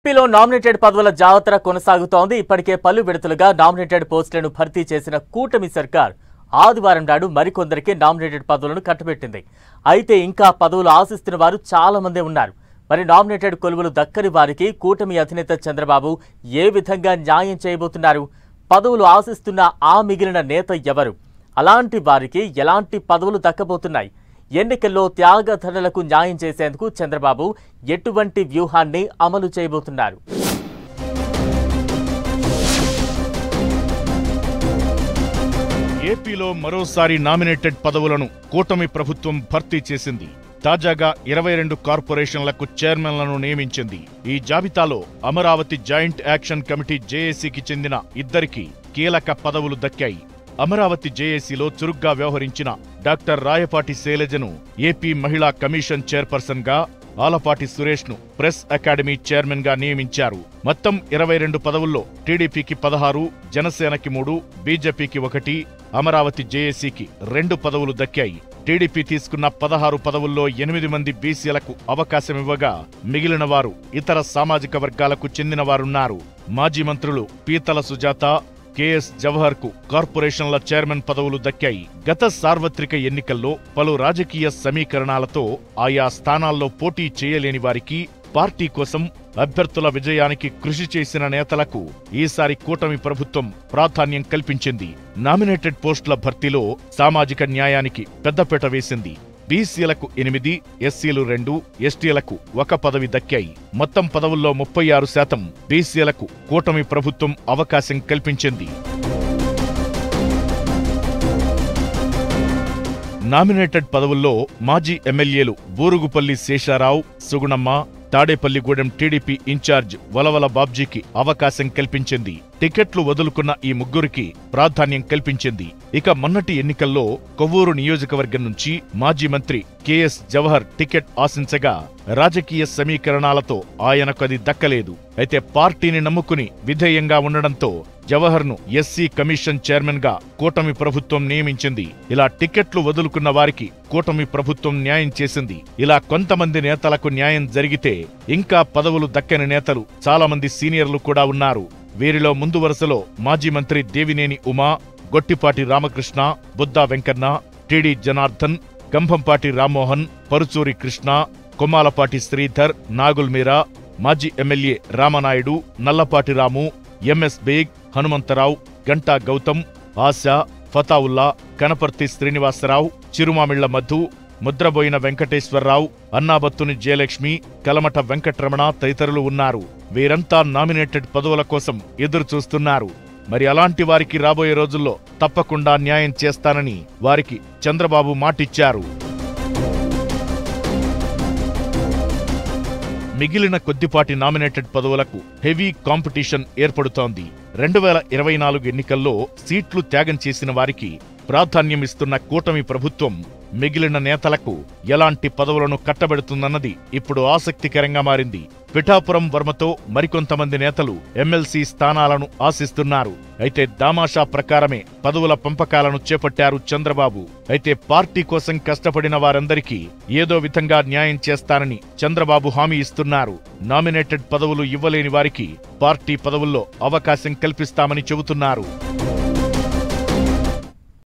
ఏపీలో నామినేటెడ్ పదవుల జాతర కొనసాగుతోంది. ఇప్పటికే పలు విడతలుగా నామినేటెడ్ పోస్టులను భర్తీ చేసిన కూటమి సర్కార్ ఆదివారం నాడు మరికొందరికి నామినేటెడ్ పదవులను కట్టబెట్టింది. అయితే ఇంకా పదవులు ఆశిస్తున్న వారు చాలా మంది ఉన్నారు. మరి నామినేటెడ్ కొలువులు దక్కని వారికి కూటమి అధినేత చంద్రబాబు ఏ విధంగా న్యాయం చేయబోతున్నారు? పదవులు ఆశిస్తున్న ఆ మిగిలిన నేత ఎవరు? అలాంటి వారికి ఎలాంటి పదవులు దక్కబోతున్నాయి? ఎన్నికల్లో త్యాగధనులకు న్యాయం చేసేందుకు చంద్రబాబు ఎటువంటి వ్యూహాన్ని అమలు చేయబోతున్నారు? ఏపీలో మరోసారి నామినేటెడ్ పదవులను కూటమి ప్రభుత్వం భర్తీ చేసింది. తాజాగా 22 కార్పొరేషన్లకు చైర్మన్లను నియమించింది. ఈ జాబితాలో అమరావతి జాయింట్ యాక్షన్ కమిటీ జేఏసీకి చెందిన ఇద్దరికి కీలక పదవులు దక్కాయి. అమరావతి జేఏసీలో చురుగ్గా వ్యవహరించిన డాక్టర్ రాయపాటి శైలజను ఏపీ మహిళా కమిషన్ చైర్పర్సన్ గా, ఆలపాటి సురేష్ ను ప్రెస్ అకాడమీ చైర్మన్ గా నియమించారు. మొత్తం 22 పదవుల్లో టీడీపీకి 16, జనసేనకి 3, బీజేపీకి 1, అమరావతి జేఏసీకి 2 పదవులు దక్కాయి. టీడీపీ తీసుకున్న 16 పదవుల్లో 8 మంది బీసీలకు అవకాశమివ్వగా మిగిలిన వారు ఇతర సామాజిక వర్గాలకు చెందినవారున్నారు. మాజీ మంత్రులు పీతల సుజాత, కేఎస్ జవహర్ కు కార్పొరేషన్ల చైర్మన్ పదవులు దక్కాయి. గత సార్వత్రిక ఎన్నికల్లో పలు రాజకీయ సమీకరణాలతో ఆయా స్థానాల్లో పోటీ చేయలేని వారికి, పార్టీ కోసం అభ్యర్థుల విజయానికి కృషి చేసిన నేతలకు ఈసారి కూటమి ప్రభుత్వం ప్రాధాన్యం కల్పించింది. నామినేటెడ్ పోస్టుల భర్తీలో సామాజిక న్యాయానికి పెద్దపీట వేసింది. బీసీలకు 8, ఎస్సీలు 2, ఎస్టీలకు 1 పదవి దక్కాయి. మొత్తం పదవుల్లో 36% బీసీలకు కూటమి ప్రభుత్వం అవకాశం కల్పించింది. నామినేటెడ్ పదవుల్లో మాజీ ఎమ్మెల్యేలు బూరుగుపల్లి శేషారావు, సుగుణమ్మ, తాడేపల్లిగూడెం టీడీపీ ఇన్ఛార్జ్ వలవల బాబ్జీకి అవకాశం కల్పించింది. టికెట్లు వదులుకున్న ఈ ముగ్గురికి ప్రాధాన్యం కల్పించింది. ఇక మొన్నటి ఎన్నికల్లో కొవ్వూరు నియోజకవర్గం నుంచి మాజీ మంత్రి కేఎస్ జవహర్ టికెట్ ఆశించగా రాజకీయ సమీకరణాలతో ఆయనకు అది దక్కలేదు. అయితే పార్టీని నమ్ముకుని విధేయంగా ఉండడంతో జవహర్ ను ఎస్సీ కమిషన్ చైర్మన్ గా కూటమి ప్రభుత్వం నియమించింది. ఇలా టికెట్లు వదులుకున్న వారికి కూటమి ప్రభుత్వం న్యాయం చేసింది. ఇలా కొంతమంది నేతలకు న్యాయం జరిగితే ఇంకా పదవులు దక్కని నేతలు చాలా మంది సీనియర్లు కూడా ఉన్నారు. వీరిలో ముందు వరుసలో మాజీ మంత్రి దేవినేని ఉమా, గొట్టిపాటి రామకృష్ణ, బుద్దా వెంకన్న, టిడి జనార్దన్, గంభంపాటి రామ్మోహన్, పరుచూరి కృష్ణ, కొమ్మాలపాటి శ్రీధర్, నాగుల్ మీరా, మాజీ ఎమ్మెల్యే రామనాయుడు, నల్లపాటి రాము, ఎంఎస్ బేగ్, హనుమంతరావు, గంటా గౌతమ్, ఆశా, ఫతావుల్లా, కనపర్తి శ్రీనివాసరావు, చిరుమామిళ్ల మధు, ముద్రబోయిన వెంకటేశ్వరరావు, అన్నాబత్తుని జయలక్ష్మి, కలమట వెంకట్రమణ తదితరులు ఉన్నారు. వీరంతా నామినేటెడ్ పదవుల కోసం ఎదురు చూస్తున్నారు. మరి అలాంటి వారికి రాబోయే రోజుల్లో తప్పకుండా న్యాయం చేస్తానని వారికి చంద్రబాబు మాటిచ్చారు. మిగిలిన కొద్దిపాటి నామినేటెడ్ పదవులకు హెవీ కాంపిటీషన్ ఏర్పడుతోంది. 2024 ఎన్నికల్లో సీట్లు త్యాగం చేసిన వారికి ప్రాధాన్యమిస్తున్న కూటమి ప్రభుత్వం మిగిలిన నేతలకు ఎలాంటి పదవులను కట్టబెడుతుందన్నది ఇప్పుడు ఆసక్తికరంగా మారింది. పిఠాపురం వర్మతో మరికొంతమంది నేతలు ఎమ్మెల్సీ స్థానాలను ఆశిస్తున్నారు. అయితే దామాషా ప్రకారమే పదవుల పంపకాలను చేపట్టారు చంద్రబాబు. అయితే పార్టీ కోసం కష్టపడిన వారందరికీ ఏదో విధంగా న్యాయం చేస్తానని చంద్రబాబు హామీ ఇస్తున్నారు. నామినేటెడ్ పదవులు ఇవ్వలేని వారికి పార్టీ పదవుల్లో అవకాశం కల్పిస్తామని చెబుతున్నారు.